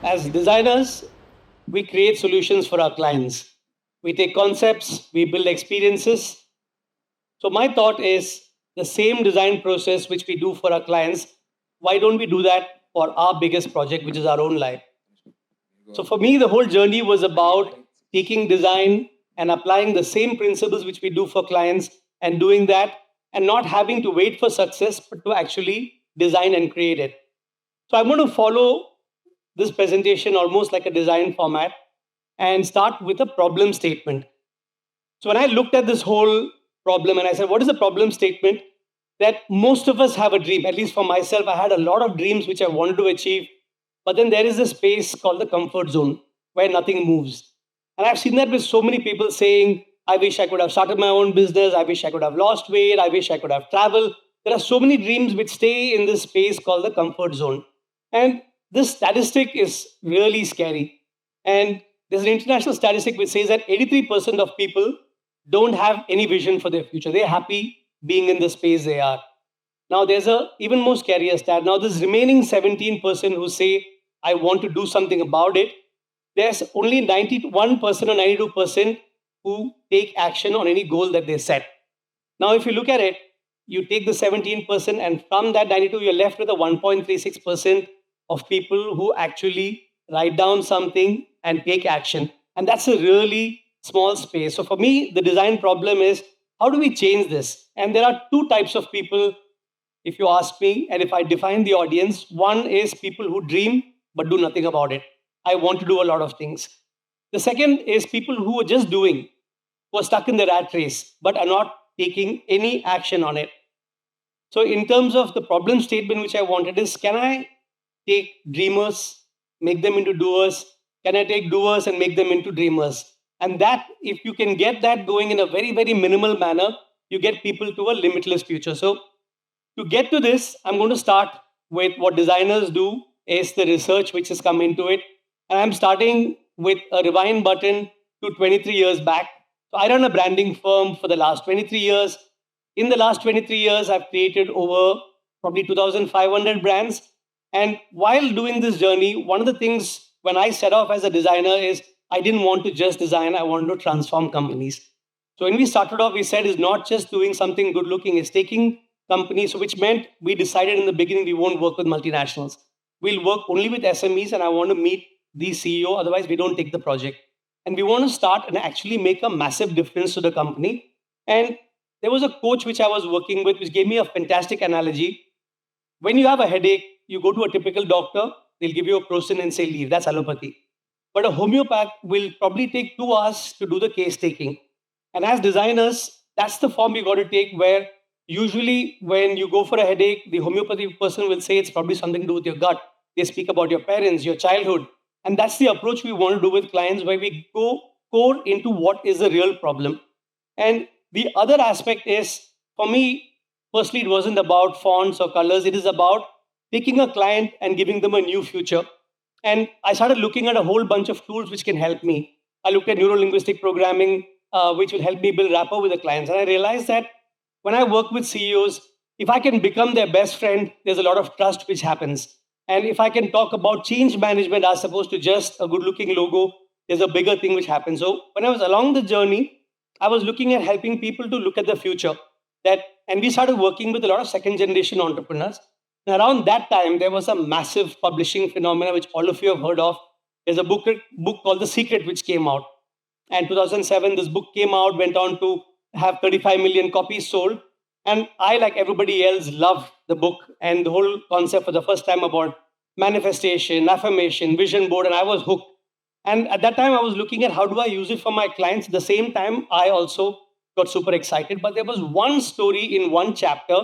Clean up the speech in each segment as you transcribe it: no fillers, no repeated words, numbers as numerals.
as designers, we create solutions for our clients. We take concepts, we build experiences. So, my thought is the same design process which we do for our clients, why don't we do that for our biggest project, which is our own life? So, for me, the whole journey was about taking design and applying the same principles which we do for clients and doing that and not having to wait for success, but to actually design and create it. So, I'm going to follow this presentation almost like a design format and start with a problem statement. So when I looked at this whole problem and I said, what is the problem statement? That most of us have a dream, at least for myself, I had a lot of dreams which I wanted to achieve. But then there is a space called the comfort zone where nothing moves. And I've seen that with so many people saying, I wish I could have started my own business. I wish I could have lost weight. I wish I could have traveled. There are so many dreams which stay in this space called the comfort zone. And this statistic is really scary. And there's an international statistic which says that 83% of people don't have any vision for their future. They're happy being in the space they are. Now, there's a even more scarier stat. Now, this remaining 17% who say, I want to do something about it, there's only 91% or 92% who take action on any goal that they set. Now, if you look at it, you take the 17%, and from that 92, you're left with a 1.36% of people who actually write down something and take action. And that's a really small space. So for me, the design problem is how do we change this? And there are two types of people, if you ask me, and if I define the audience. One is people who dream but do nothing about it. I want to do a lot of things. The second is people who are just doing, who are stuck in the rat race but are not taking any action on it. So in terms of the problem statement which I wanted is, can I take dreamers, make them into doers? Can I take doers and make them into dreamers? And that, if you can get that going in a very, very minimal manner, you get people to a limitless future. So to get to this, I'm going to start with what designers do, is the research which has come into it. And I'm starting with a rewind button to 23 years back. So I run a branding firm for the last 23 years. In the last 23 years, I've created over probably 2,500 brands. And while doing this journey, one of the things when I set off as a designer is I didn't want to just design, I wanted to transform companies. So when we started off, we said it's not just doing something good looking, it's taking companies, which meant we decided in the beginning we won't work with multinationals. We'll work only with SMEs, and I want to meet the CEO, otherwise we don't take the project. And we want to start and actually make a massive difference to the company. And there was a coach which I was working with, which gave me a fantastic analogy. When you have a headache, you go to a typical doctor, they'll give you a crocin and say leave. That's allopathy. But a homeopath will probably take 2 hours to do the case taking. And as designers, that's the form you got to take, where usually when you go for a headache, the homeopathy person will say it's probably something to do with your gut. They speak about your parents, your childhood. And that's the approach we want to do with clients, where we go core into what is the real problem. And the other aspect is, for me, firstly, it wasn't about fonts or colors. It is about taking a client and giving them a new future. And I started looking at a whole bunch of tools which can help me. I looked at neuro-linguistic programming, which will help me build rapport with the clients. And I realized that when I work with CEOs, if I can become their best friend, there's a lot of trust which happens. And if I can talk about change management as opposed to just a good-looking logo, there's a bigger thing which happens. So when I was along the journey, I was looking at helping people to look at the future. And we started working with a lot of second-generation entrepreneurs. And around that time, there was a massive publishing phenomena, which all of you have heard of. There's a book called The Secret, which came out. And 2007, this book came out, went on to have 35 million copies sold. And I, like everybody else, loved the book and the whole concept for the first time about manifestation, affirmation, vision board, and I was hooked. And at that time, I was looking at how do I use it for my clients. At the same time, I also got super excited. But there was one story in one chapter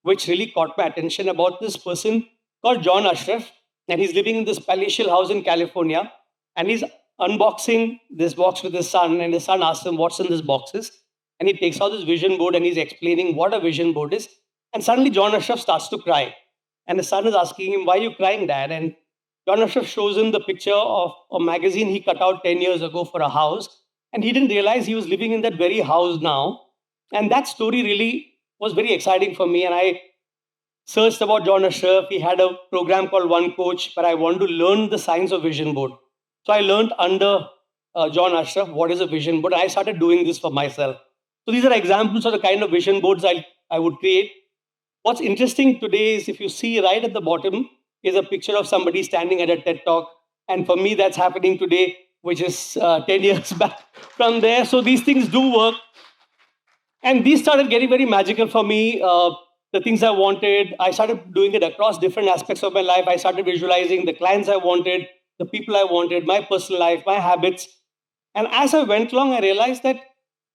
which really caught my attention about this person called John Ashraf. And he's living in this palatial house in California. And he's unboxing this box with his son. And his son asks him, what's in this boxes? And he takes out this vision board and he's explaining what a vision board is. And suddenly John Ashraf starts to cry. And the son is asking him, why are you crying, Dad? And John Ashraf shows him the picture of a magazine he cut out 10 years ago for a house. And he didn't realize he was living in that very house now. And that story really was very exciting for me. And I searched about John Ashraf. He had a program called One Coach, but I wanted to learn the science of vision board. So I learned under John Ashraf what is a vision board. I started doing this for myself. So these are examples of the kind of vision boards I would create. What's interesting today is if you see right at the bottom is a picture of somebody standing at a TED talk. And for me, that's happening today, which is 10 years back from there. So these things do work. And these started getting very magical for me. The things I wanted, I started doing it across different aspects of my life. I started visualizing the clients I wanted, the people I wanted, my personal life, my habits. And as I went along, I realized that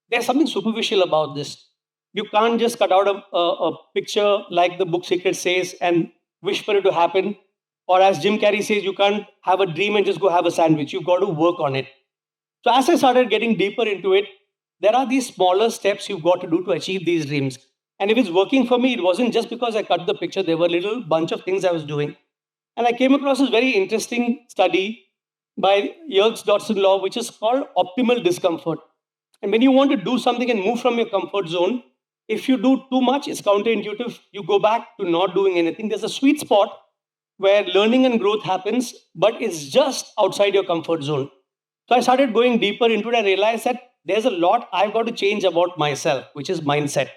there's something superficial about this. You can't just cut out a picture like the book Secret says and wish for it to happen. Or as Jim Carrey says, you can't have a dream and just go have a sandwich. You've got to work on it. So as I started getting deeper into it, there are these smaller steps you've got to do to achieve these dreams. And if it's working for me, it wasn't just because I cut the picture. There were a little bunch of things I was doing. And I came across this very interesting study by Yerkes-Dodson law, which is called optimal discomfort. And when you want to do something and move from your comfort zone, if you do too much, it's counterintuitive. You go back to not doing anything. There's a sweet spot where learning and growth happens, but it's just outside your comfort zone. So I started going deeper into it. I realized that there's a lot I've got to change about myself, which is mindset.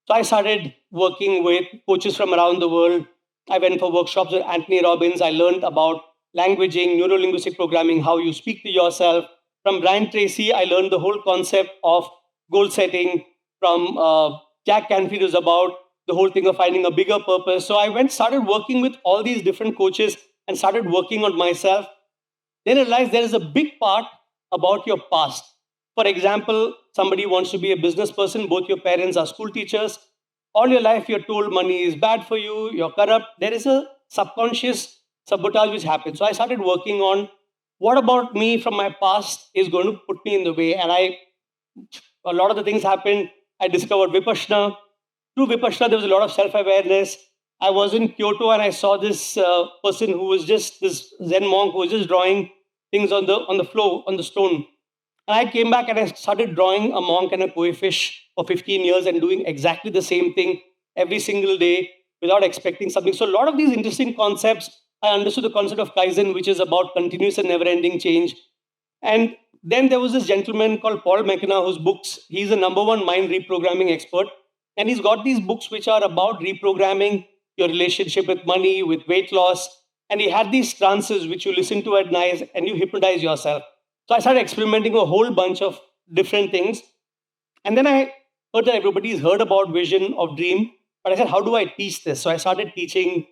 So I started working with coaches from around the world. I went for workshops with Anthony Robbins. I learned about languaging, neuro-linguistic programming, how you speak to yourself. From Brian Tracy, I learned the whole concept of goal setting. From Jack Canfield, was about the whole thing of finding a bigger purpose. So I started working with all these different coaches and started working on myself. Then I realized there is a big part about your past. For example, somebody wants to be a business person, both your parents are school teachers. All your life you're told money is bad for you, you're corrupt. There is a subconscious sabotage which happens. So I started working on what about me from my past is going to put me in the way. And a lot of the things happened. I discovered Vipassana. Through Vipassana, there was a lot of self-awareness. I was in Kyoto and I saw this person who was just this Zen monk who was just drawing things on the floor, on the stone. And I came back and I started drawing a monk and a koi fish for 15 years and doing exactly the same thing every single day without expecting something. So a lot of these interesting concepts, I understood the concept of Kaizen, which is about continuous and never-ending change. And then there was this gentleman called Paul McKenna, whose books, he's a number one mind reprogramming expert. And he's got these books which are about reprogramming your relationship with money, with weight loss. And he had these trances which you listen to at night and you hypnotize yourself. So I started experimenting a whole bunch of different things. And then I heard that everybody's heard about vision of dream. But I said, how do I teach this? So I started teaching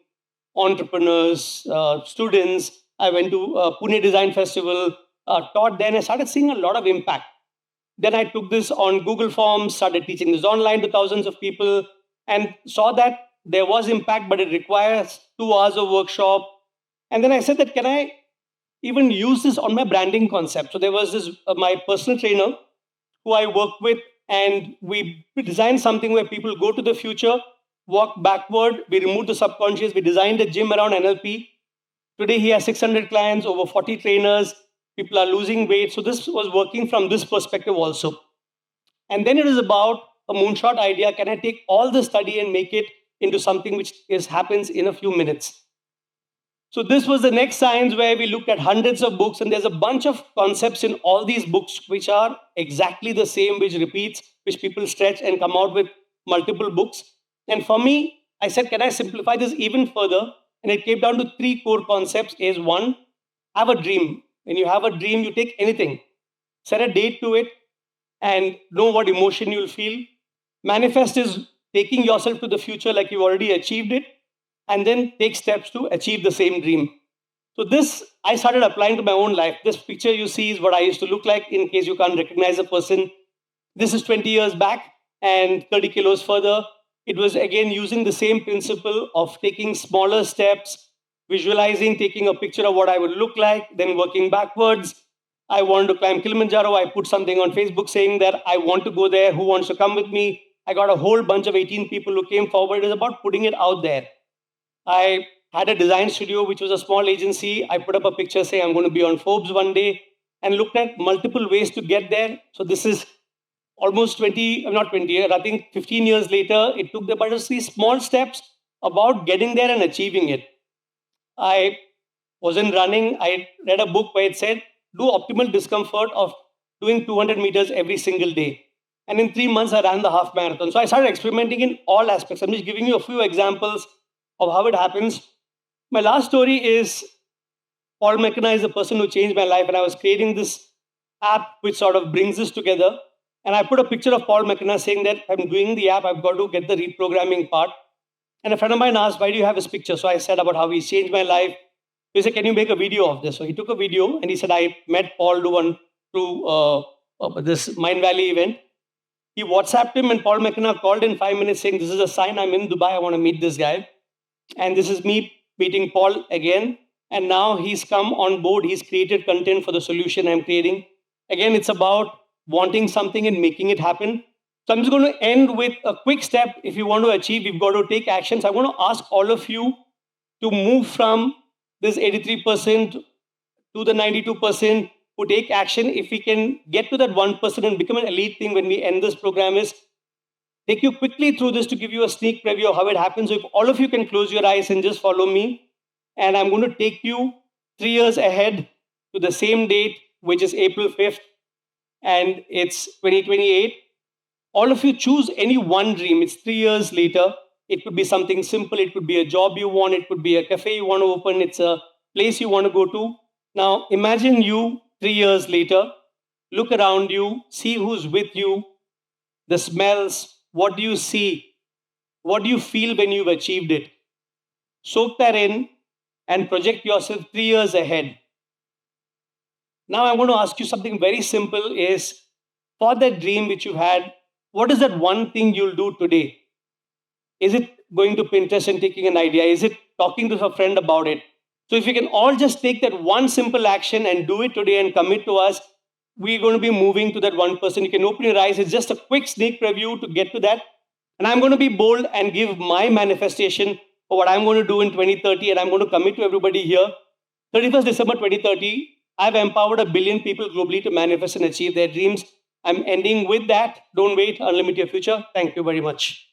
entrepreneurs, students. I went to Pune Design Festival, taught then. I started seeing a lot of impact. Then I took this on Google Forms, started teaching this online to thousands of people, and saw that there was impact, but it requires 2 hours of workshop. And then I said that, can I even use this on my branding concept? So there was this, my personal trainer who I worked with, and we designed something where people go to the future, walk backward, we removed the subconscious, we designed a gym around NLP. Today he has 600 clients, over 40 trainers, people are losing weight. So this was working from this perspective also. And then it is about a moonshot idea. Can I take all the study and make it into something which happens in a few minutes? So this was the next science where we looked at hundreds of books, and there's a bunch of concepts in all these books which are exactly the same, which repeats, which people stretch and come out with multiple books. And for me, I said, can I simplify this even further? And it came down to 3 core concepts. Is one, have a dream. When you have a dream, you take anything, set a date to it, and know what emotion you'll feel. Manifest is taking yourself to the future like you've already achieved it, and then take steps to achieve the same dream. So this, I started applying to my own life. This picture you see is what I used to look like, in case you can't recognize a person. This is 20 years back and 30 kilos further. It was again using the same principle of taking smaller steps, visualizing, taking a picture of what I would look like, then working backwards. I wanted to climb Kilimanjaro. I put something on Facebook saying that I want to go there. Who wants to come with me? I got a whole bunch of 18 people who came forward. It was about putting it out there. I had a design studio, which was a small agency. I put up a picture saying I'm going to be on Forbes one day, and looked at multiple ways to get there. So this is almost 20, not 20, I think 15 years later. It took about these small steps about getting there and achieving it. I wasn't running. I read a book where it said, do optimal discomfort of doing 200 meters every single day. And in 3 months, I ran the half marathon. So I started experimenting in all aspects. I'm just giving you a few examples of how it happens. My last story is Paul McKenna is the person who changed my life. And I was creating this app which sort of brings this together. And I put a picture of Paul McKenna saying that I'm doing the app, I've got to get the reprogramming part. And a friend of mine asked, why do you have this picture? So I said about how he changed my life. He said, can you make a video of this? So he took a video and he said, I met Paul through this Mind Valley event. He WhatsApped him and Paul McKenna called in 5 minutes saying, this is a sign, I'm in Dubai, I want to meet this guy. And this is me meeting Paul again. And now he's come on board, he's created content for the solution I'm creating. Again, it's about wanting something and making it happen. So I'm just going to end with a quick step. If you want to achieve, you've got to take actions. I want to ask all of you to move from this 83% to the 92% who take action. If we can get to that 1% and become an elite thing when we end this program, is take you quickly through this to give you a sneak preview of how it happens. So if all of you can close your eyes and just follow me, and I'm going to take you 3 years ahead to the same date, which is April 5th, and it's 2028. All of you choose any one dream. It's 3 years later. It could be something simple. It could be a job you want. It could be a cafe you want to open. It's a place you want to go to. Now, imagine you 3 years later. Look around you. See who's with you. The smells. What do you see? What do you feel when you've achieved it? Soak that in and project yourself 3 years ahead. Now, I want to ask you something very simple is, for that dream which you had, what is that one thing you'll do today? Is it going to Pinterest and taking an idea? Is it talking to a friend about it? So if you can all just take that one simple action and do it today and commit to us, we're going to be moving to that 1%. You can open your eyes. It's just a quick sneak preview to get to that. And I'm going to be bold and give my manifestation for what I'm going to do in 2030. And I'm going to commit to everybody here. 31st December 2030, I've empowered 1 billion people globally to manifest and achieve their dreams. I'm ending with that. Don't wait. Unlimit your future. Thank you very much.